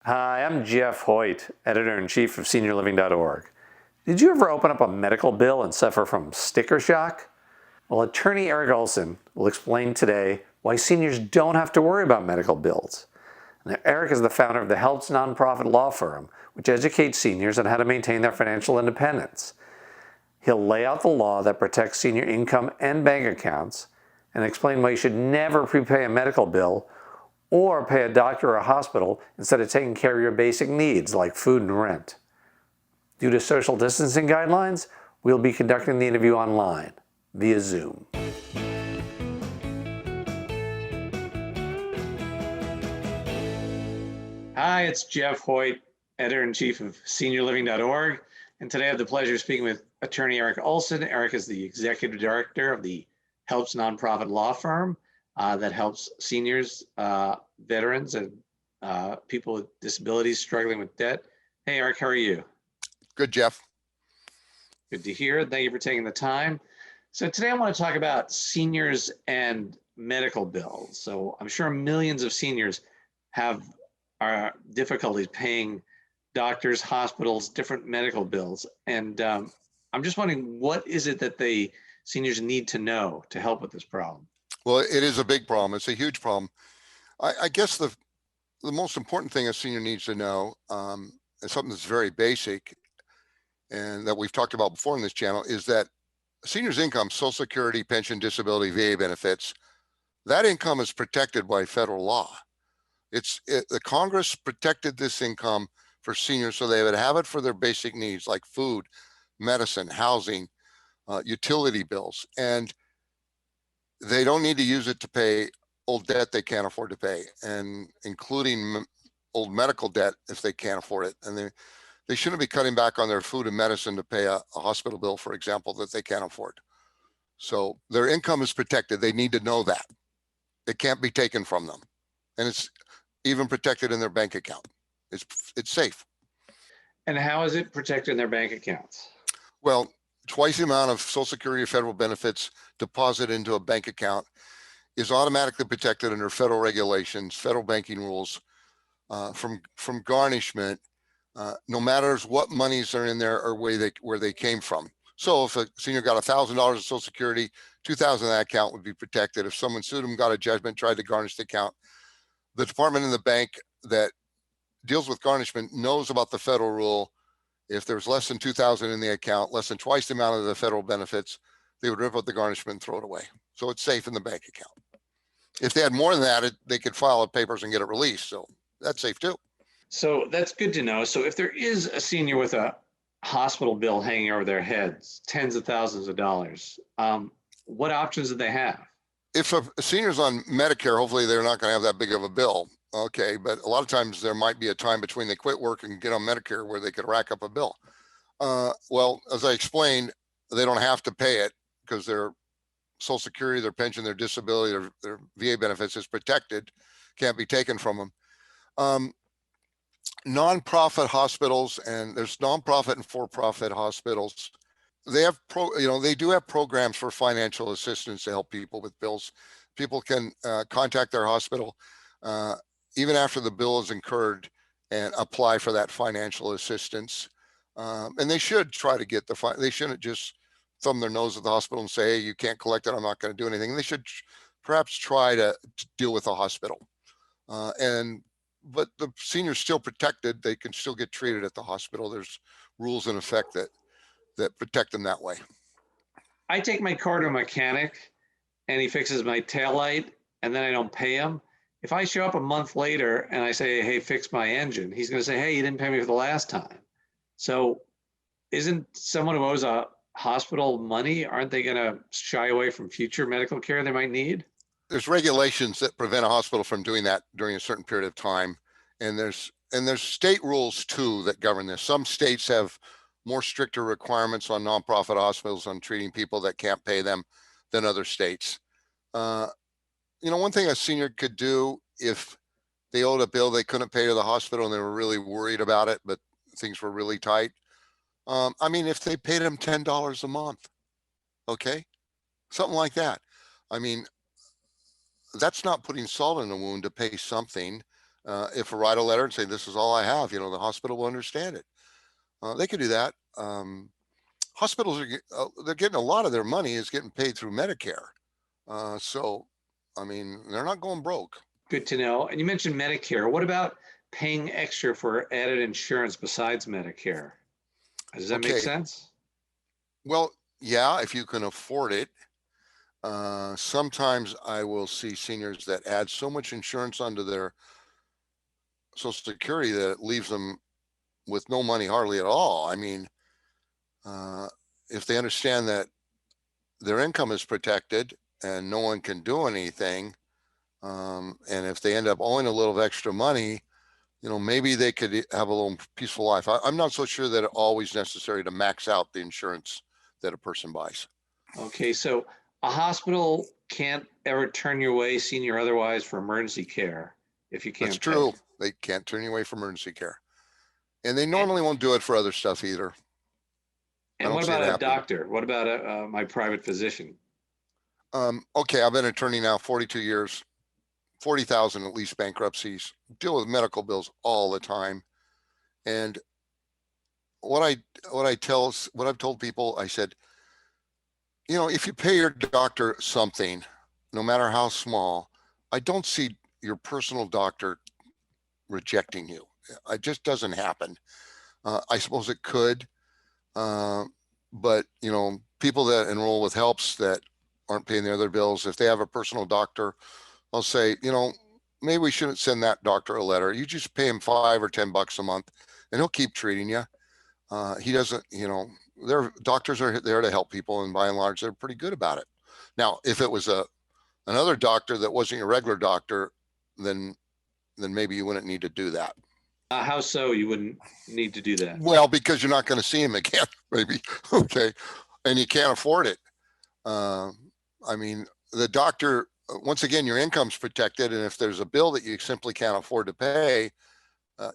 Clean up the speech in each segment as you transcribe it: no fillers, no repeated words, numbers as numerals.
Hi, I'm Jeff Hoyt, editor-in-chief of SeniorLiving.Org. Did you ever open up a medical bill and suffer from sticker shock? Well, attorney Eric Olsen will explain today why seniors don't have to worry about medical bills. Now, Eric is the founder of the Helps nonprofit law firm, which educates seniors on how to maintain their financial independence. He'll lay out the law that protects senior income and bank accounts and explain why you should never prepay a medical bill or pay a doctor or a hospital instead of taking care of your basic needs like food and rent. Due to social distancing guidelines, we'll be conducting the interview online via Zoom. Hi, it's Jeff Hoyt, editor-in-chief of SeniorLiving.Org, and today I have the pleasure of speaking with attorney Eric Olsen. Eric is the executive director of the Helps nonprofit law firm that helps seniors, veterans, and people with disabilities struggling with debt. Hey, Eric, how are you? Good, Jeff. Good to hear. Thank you for taking the time. So today I want to talk about seniors and medical bills. So I'm sure millions of seniors have difficulties paying doctors, hospitals, different medical bills. And I'm just wondering, what is it that seniors need to know to help with this problem? Well, it is a big problem. It's a huge problem. I guess the most important thing a senior needs to know is something that's very basic and that we've talked about before in this channel, is that seniors' income, Social Security, pension, disability, VA benefits, that income is protected by federal law. The Congress protected this income for seniors so they would have it for their basic needs like food, medicine, housing, utility bills, and they don't need to use it to pay old debt they can't afford to pay, and including old medical debt if they can't afford it. And they shouldn't be cutting back on their food and medicine to pay a hospital bill, for example, that they can't afford. So their income is protected. They need to know that. It can't be taken from them. And it's even protected in their bank account. It's safe. And how is it protected in their bank accounts? Well, twice the amount of Social Security or federal benefits deposited into a bank account is automatically protected under federal regulations, federal banking rules, from garnishment, no matter what monies are in there or where they came from. So if a senior got $1,000 of Social Security, $2,000 of that account would be protected. If someone sued them, got a judgment, tried to garnish the account, the department in the bank that deals with garnishment knows about the federal rule. If there's less than $2,000 in the account, less than twice the amount of the federal benefits, they would rip out the garnishment and throw it away. So it's safe in the bank account. If they had more than that, they could file papers and get it released. So that's safe too. So that's good to know. So if there is a senior with a hospital bill hanging over their heads, tens of thousands of dollars, what options do they have? If a senior's on Medicare, hopefully they're not going to have that big of a bill. Okay, but a lot of times there might be a time between they quit work and get on Medicare where they could rack up a bill. Well, as I explained, they don't have to pay it because their Social Security, their pension, their disability, their VA benefits is protected, can't be taken from them. Nonprofit hospitals, and there's nonprofit and for-profit hospitals, they have they do have programs for financial assistance to help people with bills. People can contact their hospital even after the bill is incurred and apply for that financial assistance. And they should try to get they shouldn't just thumb their nose at the hospital and say, hey, you can't collect it, I'm not going to do anything. They should perhaps try to deal with the hospital. But the senior's still protected. They can still get treated at the hospital. There's rules in effect that protect them that way. I take my car to a mechanic and he fixes my taillight and then I don't pay him. If I show up a month later and I say, hey, fix my engine, he's going to say, hey, you didn't pay me for the last time. So isn't someone who owes a hospital money, aren't they going to shy away from future medical care they might need? There's regulations that prevent a hospital from doing that during a certain period of time. And there's state rules too that govern this. Some states have more stricter requirements on nonprofit hospitals on treating people that can't pay them than other states. One thing a senior could do if they owed a bill they couldn't pay to the hospital and they were really worried about it, but things were really tight. If they paid them $10 a month, okay, something like that. That's not putting salt in the wound to pay something. If I write a letter and say, this is all I have, the hospital will understand it. They could do that. Hospitals they're getting a lot of their money is getting paid through Medicare. So, I mean, they're not going broke. Good to know. And you mentioned Medicare. What about paying extra for added insurance besides Medicare? Does that make Okay. sense? Well, yeah, if you can afford it. Sometimes I will see seniors that add so much insurance onto their Social Security that it leaves them with no money hardly at all. I mean, if they understand that their income is protected and no one can do anything, and if they end up owing a little extra money, maybe they could have a little peaceful life. I'm not so sure that it's always necessary to max out the insurance that a person buys. Okay, so a hospital can't ever turn you away, senior or otherwise, for emergency care if you can't That's pay. true. They can't turn you away from emergency care. And they normally won't do it for other stuff either. And what about a doctor? What about my private physician? Okay, I've been an attorney now 42 years, 40,000 at least bankruptcies, deal with medical bills all the time. And what I've told people, I said, if you pay your doctor something, no matter how small, I don't see your personal doctor rejecting you. It just doesn't happen. I suppose it could, but people that enroll with helps that aren't paying their other bills, if they have a personal doctor, I'll say, maybe we shouldn't send that doctor a letter. You just pay him $5 or $10 a month, and he'll keep treating you. He doesn't, their doctors are there to help people, and by and large, they're pretty good about it. Now, if it was another doctor that wasn't your regular doctor, then maybe you wouldn't need to do that. How so? You wouldn't need to do that? Well, because you're not going to see him again, maybe. Okay, and you can't afford it. I mean, the doctor. Once again, your income's protected, and if there's a bill that you simply can't afford to pay,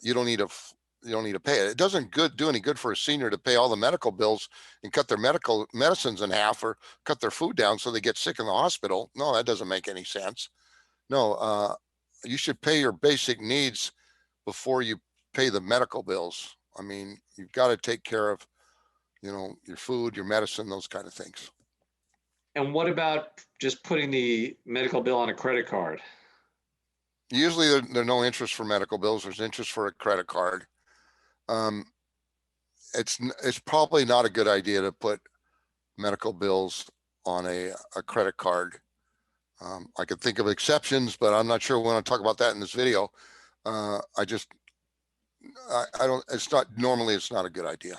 you don't need to pay it. It doesn't do any good for a senior to pay all the medical bills and cut their medical medicines in half or cut their food down so they get sick in the hospital. No, that doesn't make any sense. No, you should pay your basic needs before you pay the medical bills. I mean, you've got to take care of, your food, your medicine, those kind of things. And what about just putting the medical bill on a credit card? Usually there's no interest for medical bills. There's interest for a credit card. It's probably not a good idea to put medical bills on a credit card. I could think of exceptions, but I'm not sure we want to talk about that in this video. I don't, normally it's not a good idea.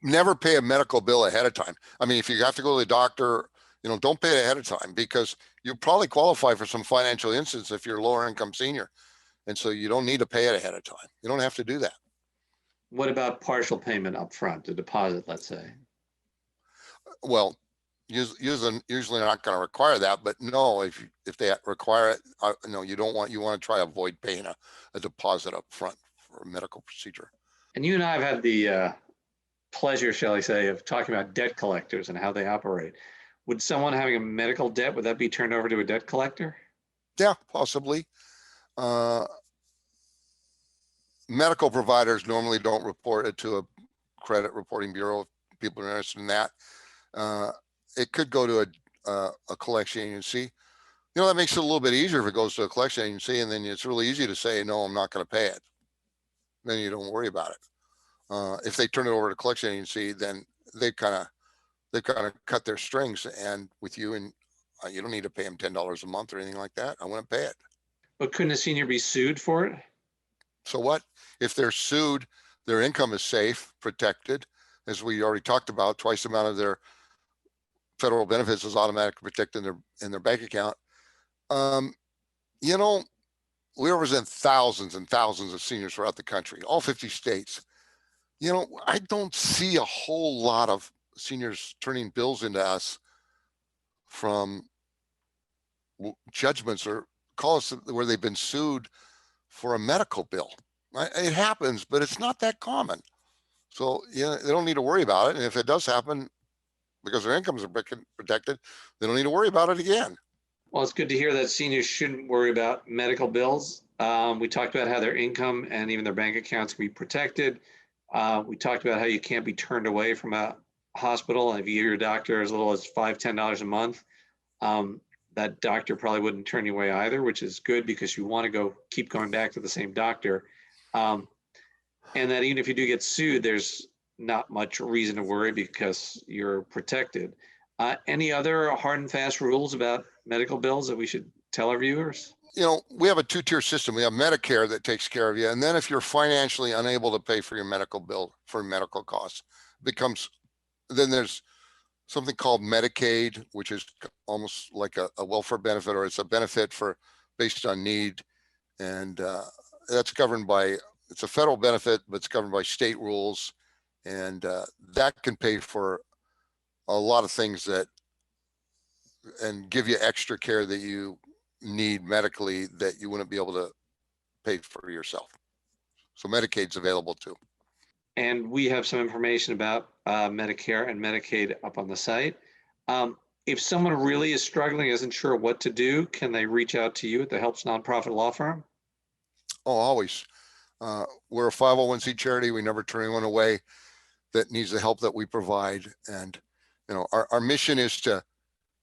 Never pay a medical bill ahead of time. I mean, if you have to go to the doctor, don't pay it ahead of time, because you probably qualify for some financial assistance if you're a lower income senior. And so you don't need to pay it ahead of time. You don't have to do that. What about partial payment up front, a deposit, let's say? Well, usually not going to require that, but no, if they require it, no, you want to try avoid paying a deposit up front for a medical procedure. And you and I have had the pleasure, shall I say, of talking about debt collectors and how they operate. Would someone having a medical debt, would that be turned over to a debt collector? Yeah, possibly. Medical providers normally don't report it to a credit reporting bureau if people are interested in that. It could go to a collection agency. That makes it a little bit easier if it goes to a collection agency, and then it's really easy to say, no, I'm not going to pay it. Then you don't worry about it. If they turn it over to a collection agency, then they kind of cut their strings and with you, and you don't need to pay them $10 a month or anything like that. I wouldn't pay it. But couldn't a senior be sued for it? So what? If they're sued, their income is safe, protected. As we already talked about, twice the amount of their federal benefits is automatically protected in their bank account. We represent thousands and thousands of seniors throughout the country, all 50 states. I don't see a whole lot of seniors turning bills into us from judgments or calls where they've been sued for a medical bill. It happens, but it's not that common. So, they don't need to worry about it. And if it does happen, because their incomes are protected, they don't need to worry about it again. Well, it's good to hear that seniors shouldn't worry about medical bills. We talked about how their income and even their bank accounts can be protected. We talked about how you can't be turned away from a hospital. If you hear your doctor as little as $5, $10 a month, that doctor probably wouldn't turn you away either, which is good because you want to keep going back to the same doctor. And that even if you do get sued, there's not much reason to worry because you're protected. Any other hard and fast rules about medical bills that we should tell our viewers? We have a two-tier system. We have Medicare that takes care of you. And then if you're financially unable to pay for your medical bill, for medical costs, then there's something called Medicaid, which is almost like a welfare benefit, or it's a benefit based on need. And that's it's a federal benefit, but it's governed by state rules. And that can pay for a lot of things and give you extra care that you need medically that you wouldn't be able to pay for yourself. So Medicaid's available too. And we have some information about Medicare and Medicaid up on the site. If someone really is struggling, isn't sure what to do, can they reach out to you at the Helps Nonprofit Law Firm? Oh, always. We're a 501c charity. We never turn anyone away that needs the help that we provide. And our mission is to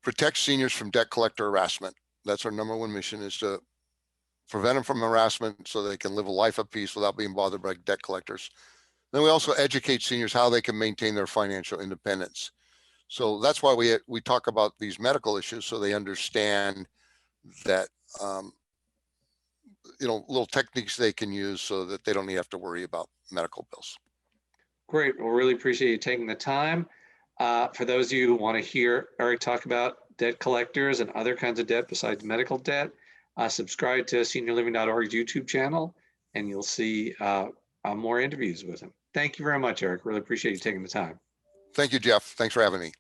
protect seniors from debt collector harassment. That's our number one mission, is to prevent them from harassment so they can live a life of peace without being bothered by debt collectors. Then we also educate seniors how they can maintain their financial independence. So that's why we talk about these medical issues, so they understand that little techniques they can use so that they don't have to worry about medical bills. Great. Well, really appreciate you taking the time. For those of you who want to hear Eric talk about debt collectors and other kinds of debt besides medical debt, subscribe to SeniorLiving.org's YouTube channel, and you'll see more interviews with him. Thank you very much, Eric. Really appreciate you taking the time. Thank you, Jeff. Thanks for having me.